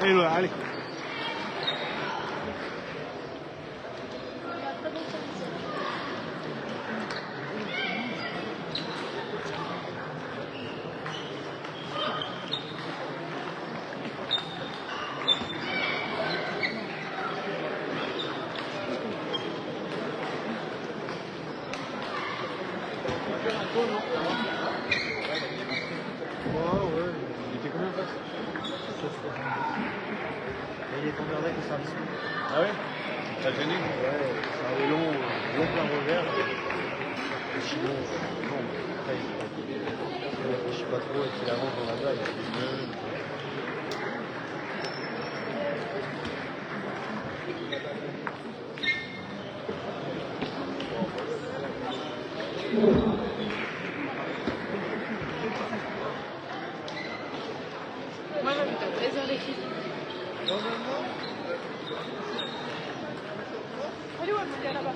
Allez, Lola, allez. Ouais, il était combien en face? Il est tombé avec le service. Ah ouais? Ça a gêné? Ouais, c'est un long plein revers. Et sinon, non, après, il réfléchit pas trop et qu'il avance dans la balle, il fait mieux. Moi, j'habite à 13h les filles. Allez, ouais, on est là-bas.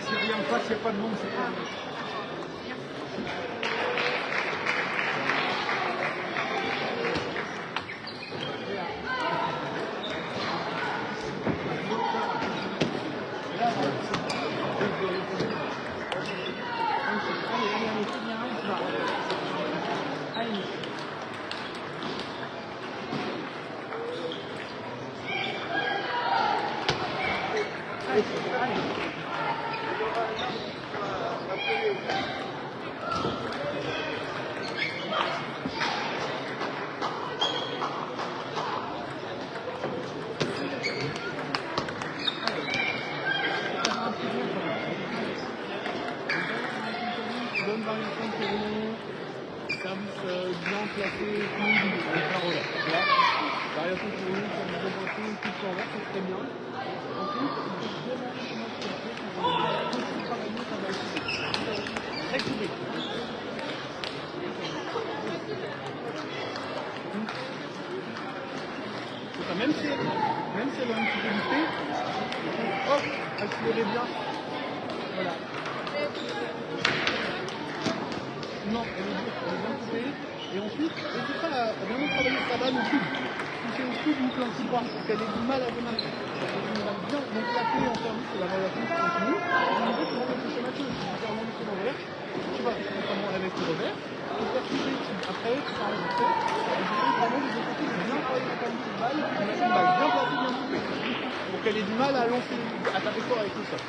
S'il y a rien en face, il n'y a pas de monde, c'est pas. Bonne variation de périmètre, service bien placé, fluide, et faire revers. Là, variation de périmètre, service bien placé, coup de revers, c'est très bien. Ensuite, il faut bien voir comment tu as fait pour travailler ta variété. Très coupé. C'est ça, même si elle a un petit peu lissé, hop, accélérez bien. Voilà. Non, elle est bien coupée. Et ensuite, n'hésite pas à vraiment travailler sa balle au coude. Si c'est au coude ou plein de bras, parce qu'elle ait du mal à démarrer. Elle démarre bien. Donc la clé en service, c'est la variation continue. Et en fait, tu vas mettre le schéma tu vas remonter ton revers. Tu vas notamment avec le revers. Et percuter après, tu vas remonter. Et tu fais vraiment des deux côtés de bien travailler ta balle. Tu mets une balle bien placée, bien coupée. Pour qu'elle ait du mal à lancer, à taper fort avec le sol.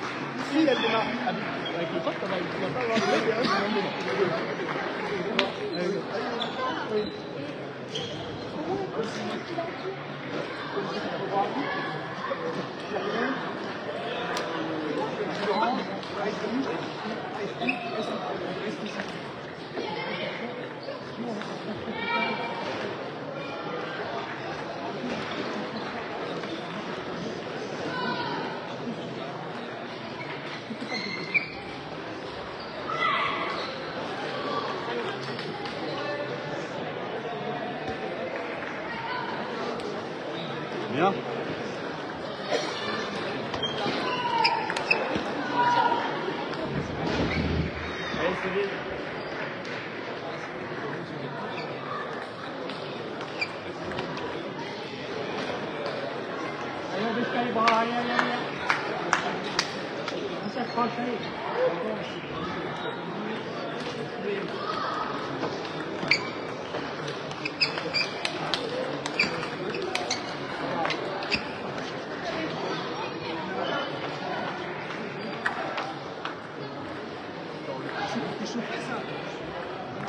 Si elle démarre avec le sol, tu vas pas avoir de balle derrière, tu vas dedans. Bien. Allez, c'est bien. Allez, on baisse pas les bras, allez. On s'accroche, allez. chauffé ça.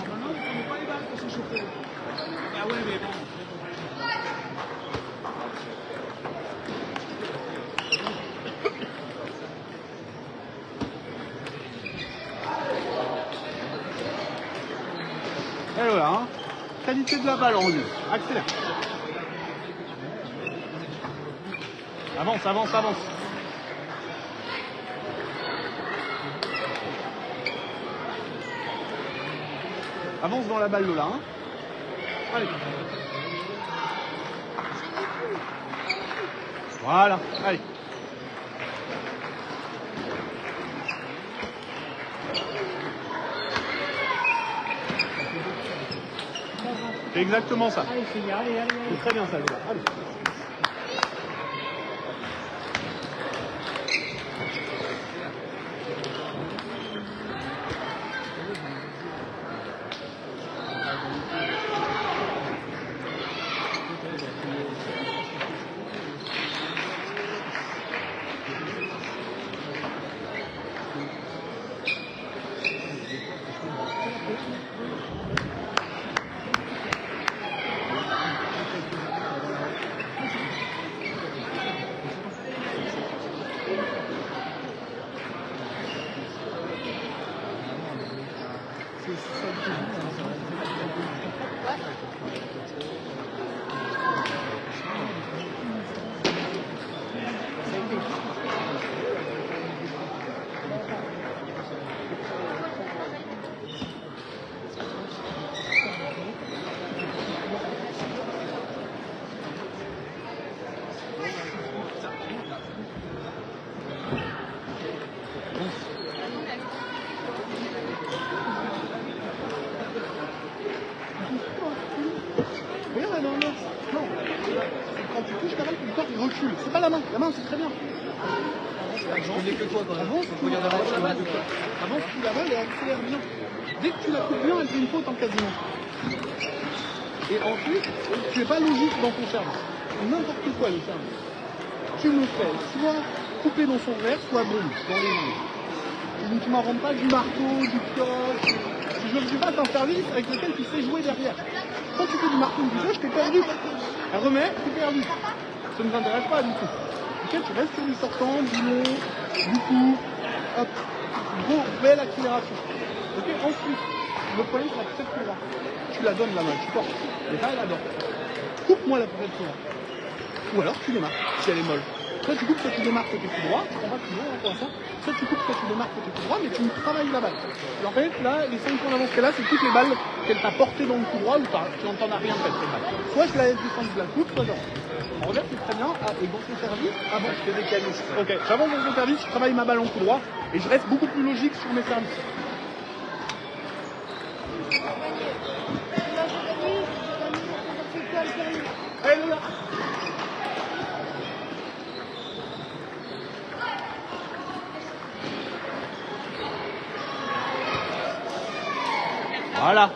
Normalement, vous prenez pas les balles quand c'est chauffé. Ah ouais, mais bon. Et voilà, hein. Qualité de la balle en lieu. Accélère. Avance, avance, avance. Avance dans la balle Lola. Hein. Allez. Voilà, allez. C'est exactement ça. Allez, c'est bien, allez, allez, allez. C'est très bien ça, Lola. Allez. Regarde la main. Non. Quand tu touches la balle, ton corps il recule. C'est pas la main. La main, c'est très bien. Je connais que toi quand même. Avance, tu la balle. Avance, tu la balle et accélère bien. Dès que tu la coupes bien, elle fait une faute en quasiment. Et ensuite, tu n'es pas logique dans ton service. N'importe quoi le service. Tu me fais soit couper dans son verre, soit bombe dans les mains. Tu ne m'en rends pas du marteau, du pioche. Je veux que tu fasses un service avec lequel tu sais jouer derrière. Quand tu fais du marteau ou du pioche, t'es perdu. Elle remet, t'es perdu. Ça ne t'intéresse pas du tout. Ok, tu restes sur du sortant, du long, du coup. Hop. Gros, belle accélération. Ok, ensuite, le problème c'est la poussette plus droite. Tu la donnes la main, tu portes. Et là, elle adore. Coupe-moi la poussette plus droite. Ou alors tu démarres, si elle est molle. Soit tu coupes, soit tu démarres côté tout droit, tu prends pas plus loin pour l'instant. Soit tu coupes, soit tu démarres côté tout droit, mais tu travailles la balle. Alors en fait, là, les 5 points d'avance qu'elle a, c'est toutes les balles qu'elle t'a portées dans le tout droit ou tu n'entends rien fait cette balle. Soit je la laisse descendre, je la coupe, soit j'avance. En regarde, c'est très bien. Ah, et dans son service, ah bon, je fais des canisses. Ok, j'avance dans son service, je travaille ma balle en tout droit et je reste beaucoup plus logique sur mes services. Allez, là. Voilà.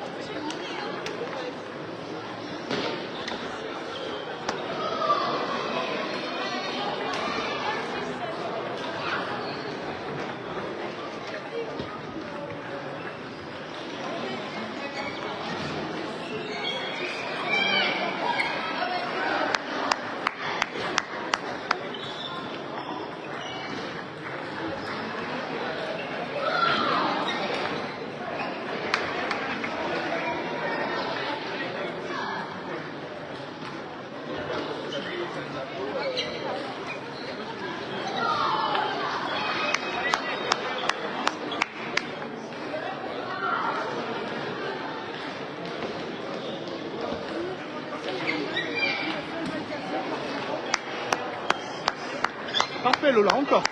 Parfait Lola, encore.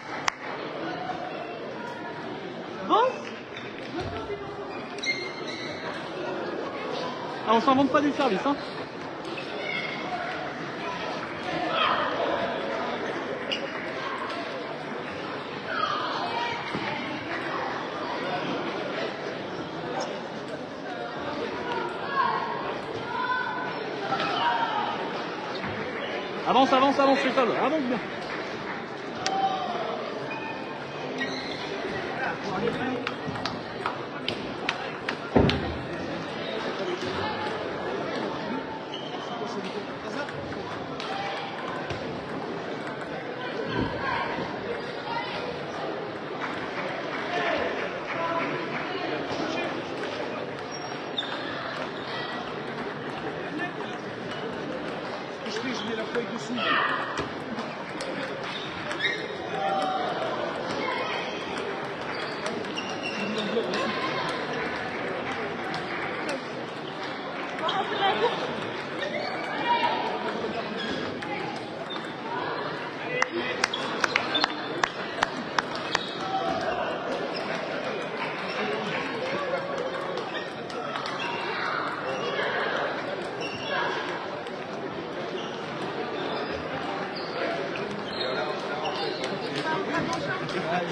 Ah, on s'invente pas des services, hein. Avance, avance, avance, c'est ça, là. Avance bien.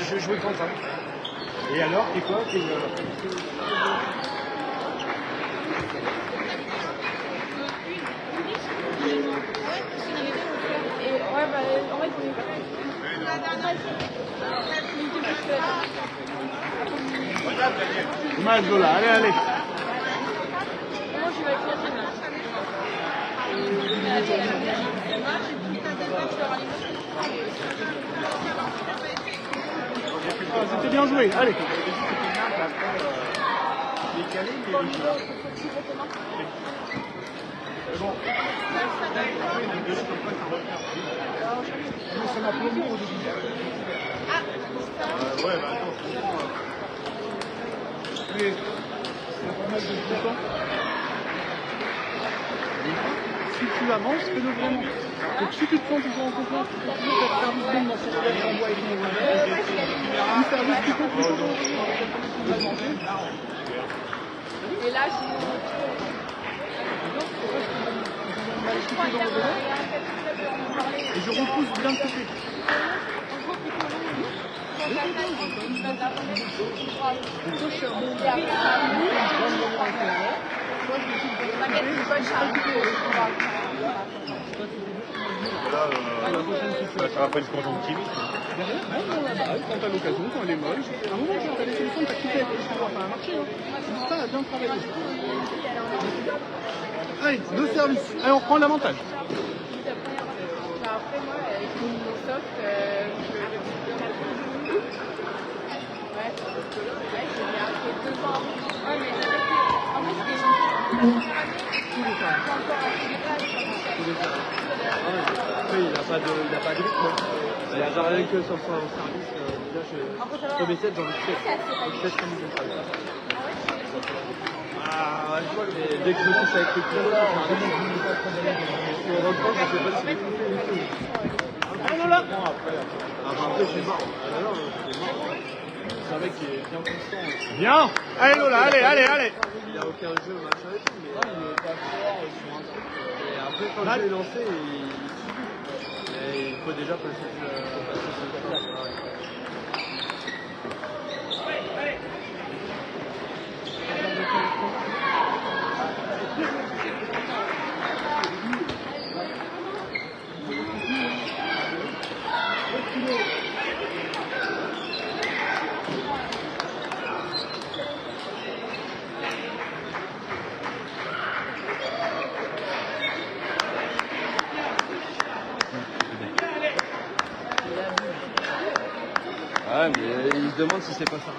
Je jouais Quentin. Et alors, c'est quoi Et ouais, bah, en fait, on est pas mal. Dommage, Lola. Allez, allez. Moi, je vais avec la team, là. C'était bien joué, allez. Ça m'a plombé au début. Ouais, bah attends. Mais c'est pas mal de temps. Si tu avances, fais-le vraiment. Donc si tu te sens toujours en confiance, tu peux toujours faire service bombe dans ce modèle d'envoi avec mon un service plutôt d'avancer. Et là, j'ai. Et je repousse bien de côté. Ça va pas une conjonctivite. Quand t'as l'occasion, quand elle est molle, à un moment quand t'as les solutions, t'as quitté avec les chevaux, ça a marché. Ça a bien travaillé. Allez, deux services. Allez, on reprend l'avantage. Après, moi, avec mon soft, je j'ai arrêté 2 ans. Ouais, mais en fait, c'était Après, il n'a pas de rythme. Il a rien que sur son service. Déjà, je premier set, j'en ai 7. Donc 7 minutes de travail. Ah, je vois que dès que je me touche avec le piano, ça fait un demi. Si on reprend, je ne sais pas si c'est Allez, là. après, je suis mort. C'est un mec qui est bien constant. Bien. Allez, Lola, allez, allez, allez. Il n'y a aucun jeu, machin et tout, mais il est pas fort sur un truc. Et après, quand je l'ai lancé, il subit. Et il faut déjà passer ce cap-là. Ouais, mais il se demande si c'est pas ça.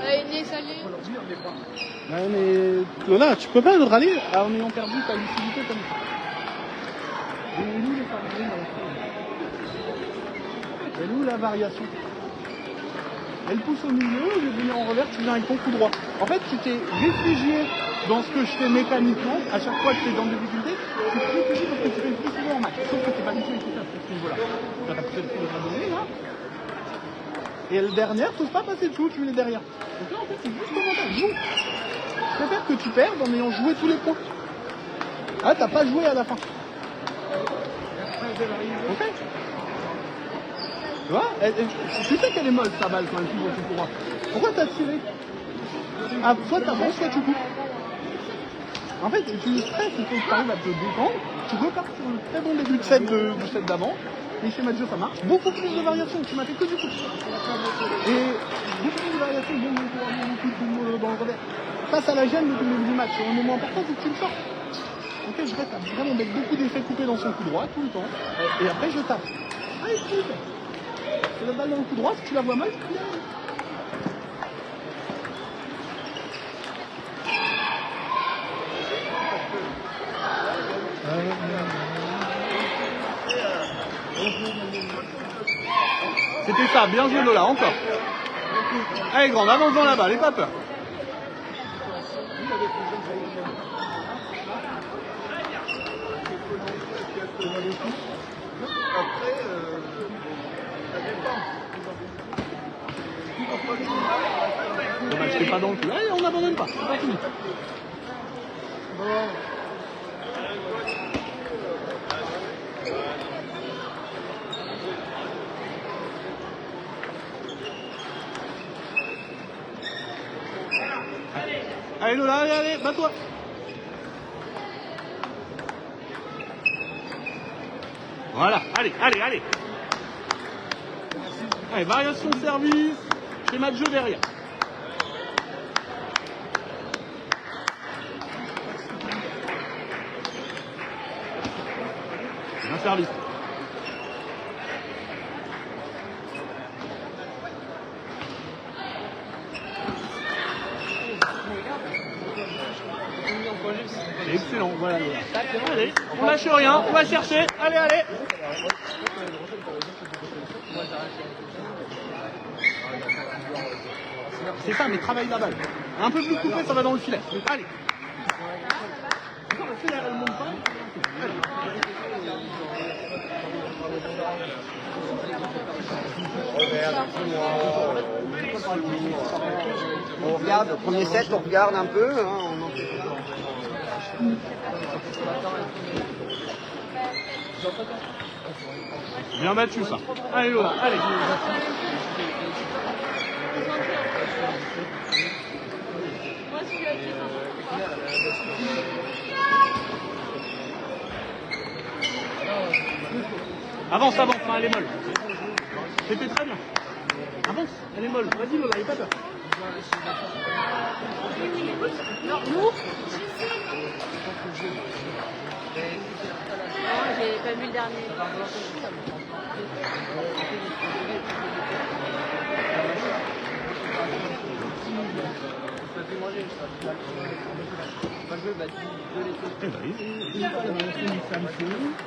Allez, Inès, salut. Ouais, mais Lola, tu peux pas râler en ayant perdu ta lucidité comme ça. Elle est où les favoris dans le film? Elle est où la variation? Elle pousse au milieu, au lieu de venir en revers, tu viens avec ton coup droit. En fait, tu t'es réfugié dans ce que je fais mécaniquement. À chaque fois que tu es dans des difficultés, tu te réfugies parce que tu fais le plus souvent en match. Sauf que c'est pas du tout efficace à ce niveau-là. Tu as poussé le coup de donné, là. Et la dernière, tu n'oses pas passer dessous, tu es derrière. Donc là, en fait, c'est juste mental. Joue. Je préfère que tu perdes en ayant joué tous les points. Ah, t'as pas joué à la fin. Ok. Tu vois, tu sais qu'elle est molle ta balle quand elle touche au droit. Pourquoi t'as tiré? Ah, soit t'avances, soit tu coupes. En fait, tu stresses, il faut que tu arrives à te détendre. Tu repars sur le très bon début de set du set d'avant. Les schémas de jeu, ça marche. Beaucoup plus de variations. Tu m'as fait que du coup. Et beaucoup plus de variations. Bon, dans le revers. Face à la gêne du match. C'est un moment important, faut que tu le sortes. Ok, je reste à vraiment mettre beaucoup d'effets coupés dans son coup droit tout le temps. Et après, je tape. Allez, coupe. C'est la balle dans le coup droit. Si tu la vois mal, tu la... C'était ça, bien joué Lola, encore. Allez grande, avance dans la balle, n'aie pas peur. Après, Dommage, c'est pas dans le coup. Allez, on n'abandonne pas, c'est pas fini. Allez Lola, allez, allez, bats-toi. Voilà, allez, allez, allez. Allez, variation de service, schéma de jeu derrière. Un service. Excellent, voilà. Allez, on lâche rien, on va chercher. Allez, allez. C'est ça, mais travaille la balle. Un peu plus coupé, ça va dans le filet. Allez. Le filet, elle monte pas. On regarde, le premier set, on regarde un peu. Hein, Bien battu ça. Allez Lola, allez. Moi, je suis acquise Avance, avance, hein, elle est molle. C'était très bien. Avance, elle est molle. Vas-y Lola, n'aie pas peur. Non, nous Non, j'ai pas vu le dernier.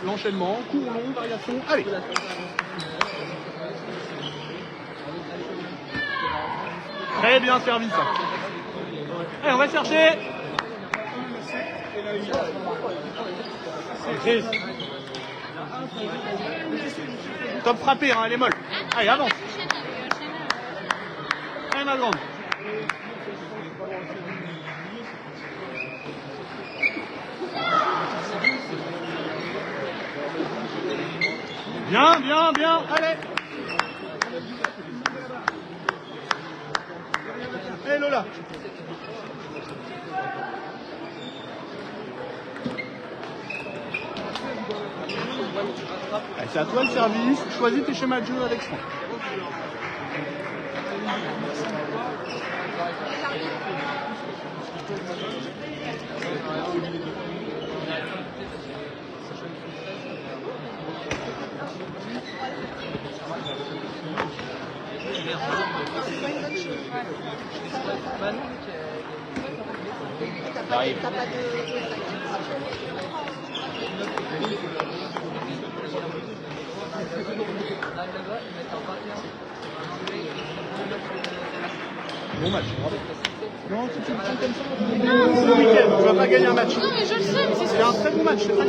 L'enchaînement, court long, variation. Allez. Très bien servi ça. Allez, on va chercher. Top frappé, hein, elle est molle. Allez, avance. Allez, ma grande. Bien, bien, bien. Allez. Allez, Lola. Allez, c'est à toi le service. Choisis tes schémas de jeu avec soin. Bon match. Non, si tu le prends comme ça, c'est le week-end, tu vas pas gagner un match. Non, mais je le sais, mais c'est un très bon match, c'est très